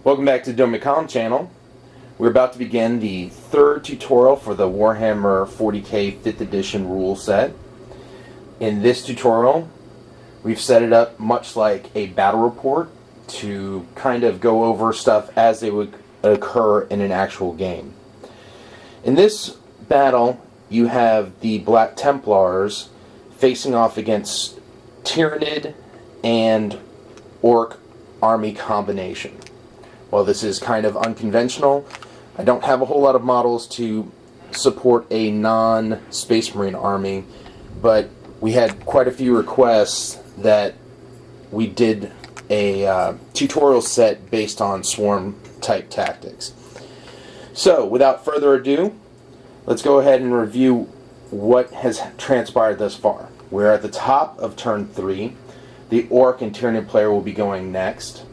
Welcome back to the Domicom channel. We're about to begin the third tutorial for the Warhammer 40k 5th edition rule set. In this tutorial, we've set it up much like a battle report to kind of go over stuff as they would occur in an actual game. In this battle, you have the Black Templars facing off against Tyranid and Ork army combination. While this is kind of unconventional, I don't have a whole lot of models to support a non-Space Marine army, but we had quite a few requests that we did a tutorial set based on swarm type tactics. So without further ado, let's go ahead and review what has transpired thus far. We're at the top of turn 3. The Ork and Tyranid player will be going next.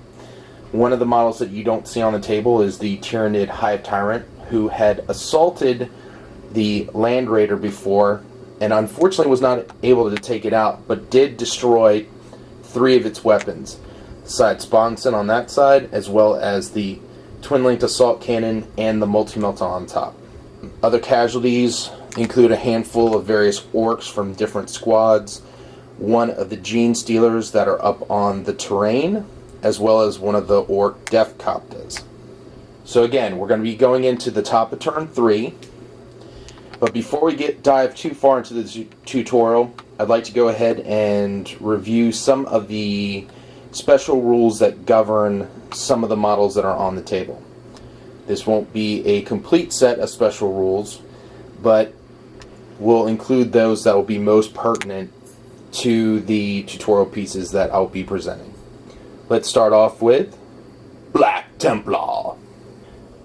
One of the models that you don't see on the table is the Tyranid Hive Tyrant, who had assaulted the Land Raider before and unfortunately was not able to take it out, but did destroy 3 of its weapons. Side Sponson on that side, as well as the twin-linked assault cannon and the multi-melta on top. Other casualties include a handful of various orcs from different squads, one of the Gene Stealers that are up on the terrain, as well as one of the Ork Def Coptas. So again, we're going to be going into the top of turn 3. But before we dive too far into the tutorial, I'd like to go ahead and review some of the special rules that govern some of the models that are on the table. This won't be a complete set of special rules, but will include those that will be most pertinent to the tutorial pieces that I'll be presenting. Let's start off with Black Templar.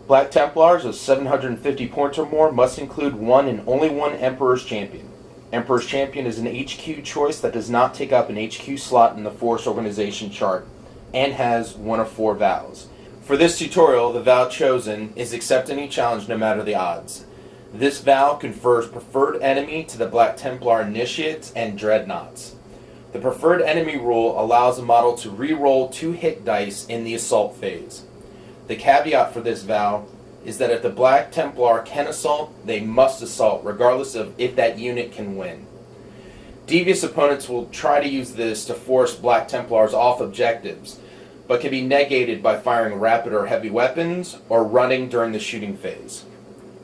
Black Templars of 750 points or more must include one and only one Emperor's Champion. Emperor's Champion is an HQ choice that does not take up an HQ slot in the Force organization chart and has one of 4 vows. For this tutorial, the vow chosen is accept any challenge no matter the odds. This vow confers preferred enemy to the Black Templar Initiates and Dreadnoughts. The preferred enemy rule allows a model to re-roll 2 hit dice in the assault phase. The caveat for this vow is that if the Black Templar can assault, they must assault, regardless of if that unit can win. Devious opponents will try to use this to force Black Templars off objectives, but can be negated by firing rapid or heavy weapons or running during the shooting phase.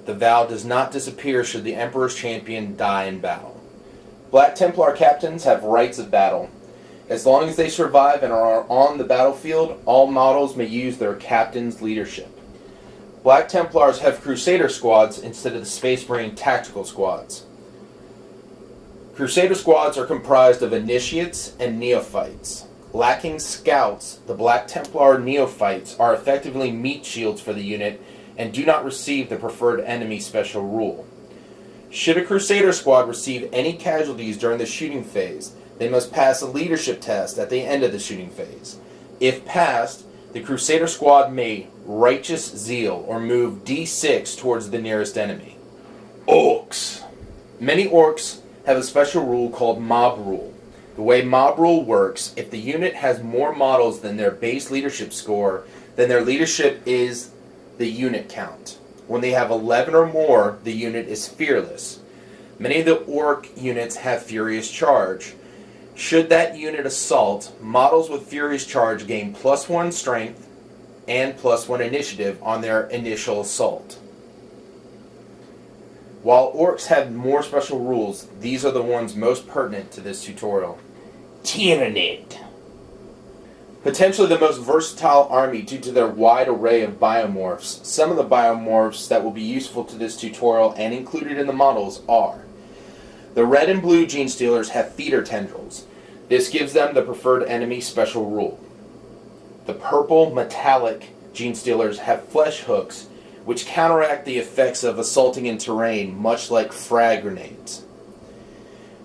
The vow does not disappear should the Emperor's Champion die in battle. Black Templar captains have rights of battle. As long as they survive and are on the battlefield, all models may use their captain's leadership. Black Templars have Crusader squads instead of the Space Marine tactical squads. Crusader squads are comprised of initiates and neophytes. Lacking scouts, the Black Templar neophytes are effectively meat shields for the unit and do not receive the preferred enemy special rule. Should a Crusader squad receive any casualties during the shooting phase, they must pass a leadership test at the end of the shooting phase. If passed, the Crusader squad may Righteous Zeal or move D6 towards the nearest enemy. Orks. Many Orks have a special rule called Mob Rule. The way Mob Rule works, if the unit has more models than their base leadership score, then their leadership is the unit count. When they have 11 or more, the unit is fearless. Many of the Ork units have Furious Charge. Should that unit assault, models with Furious Charge gain +1 strength and +1 initiative on their initial assault. While Orks have more special rules, these are the ones most pertinent to this tutorial. Tyranid. Potentially the most versatile army due to their wide array of biomorphs. Some of the biomorphs that will be useful to this tutorial and included in the models are: the red and blue Gene Stealers have feeder tendrils. This gives them the preferred enemy special rule. The purple metallic Gene Stealers have flesh hooks, which counteract the effects of assaulting in terrain, much like frag grenades.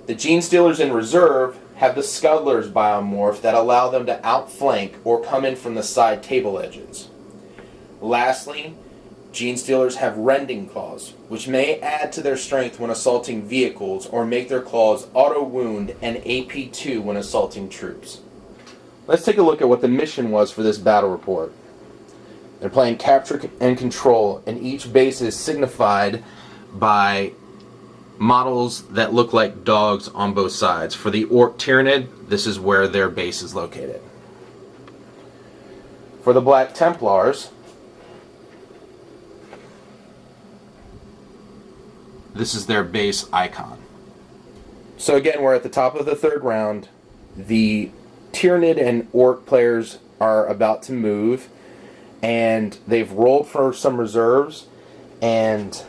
The Gene Stealers in reserve have the Scuttlers biomorph that allow them to outflank or come in from the side table edges. Lastly, Gene Stealers have Rending Claws, which may add to their strength when assaulting vehicles or make their claws auto-wound and AP2 when assaulting troops. Let's take a look at what the mission was for this battle report. They're playing capture and control, and each base is signified by models that look like dogs on both sides. For the Ork Tyranid, this is where their base is located. For the Black Templars, this is their base icon. So again, we're at the top of the third round. The Tyranid and Ork players are about to move, and they've rolled for some reserves, and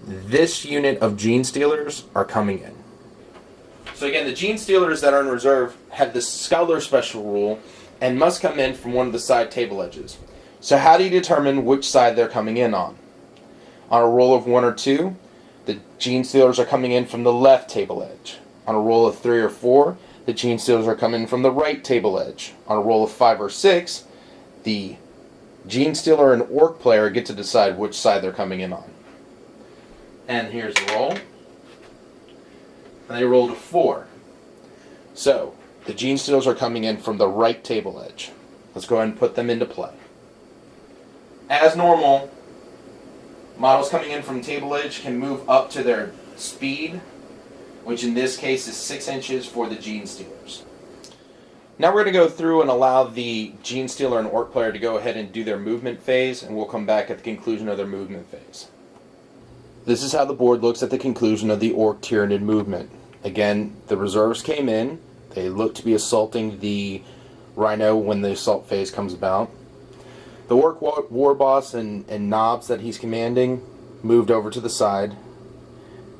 this unit of Gene Stealers are coming in. So again, the Gene Stealers that are in reserve have the Scholar special rule and must come in from one of the side table edges. So how do you determine which side they're coming in on? On a roll of 1 or 2, the Gene Stealers are coming in from the left table edge. On a roll of 3 or 4, the Gene Stealers are coming in from the right table edge. On a roll of 5 or 6, the Gene Stealer and Ork player get to decide which side they're coming in on. And here's the roll. And they rolled a 4. So, the Gene Stealers are coming in from the right table edge. Let's go ahead and put them into play. As normal, models coming in from table edge can move up to their speed, which in this case is 6 inches for the Gene Stealers. Now we're going to go through and allow the Gene Stealer and Ork player to go ahead and do their movement phase, and we'll come back at the conclusion of their movement phase. This is how the board looks at the conclusion of the Ork Tyranid movement. Again, the reserves came in. They look to be assaulting the Rhino when the assault phase comes about. The Ork war boss and knobs that he's commanding moved over to the side.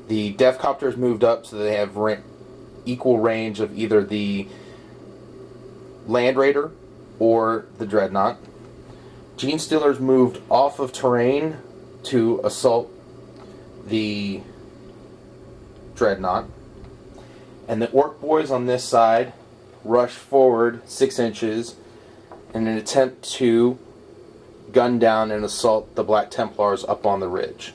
The Death Copters moved up so they have equal range of either the Land Raider or the Dreadnought. Gene Stealers moved off of terrain to assault the Dreadnought. And the Ork boys on this side rushed forward 6 inches in an attempt to gun down and assault the Black Templars up on the ridge.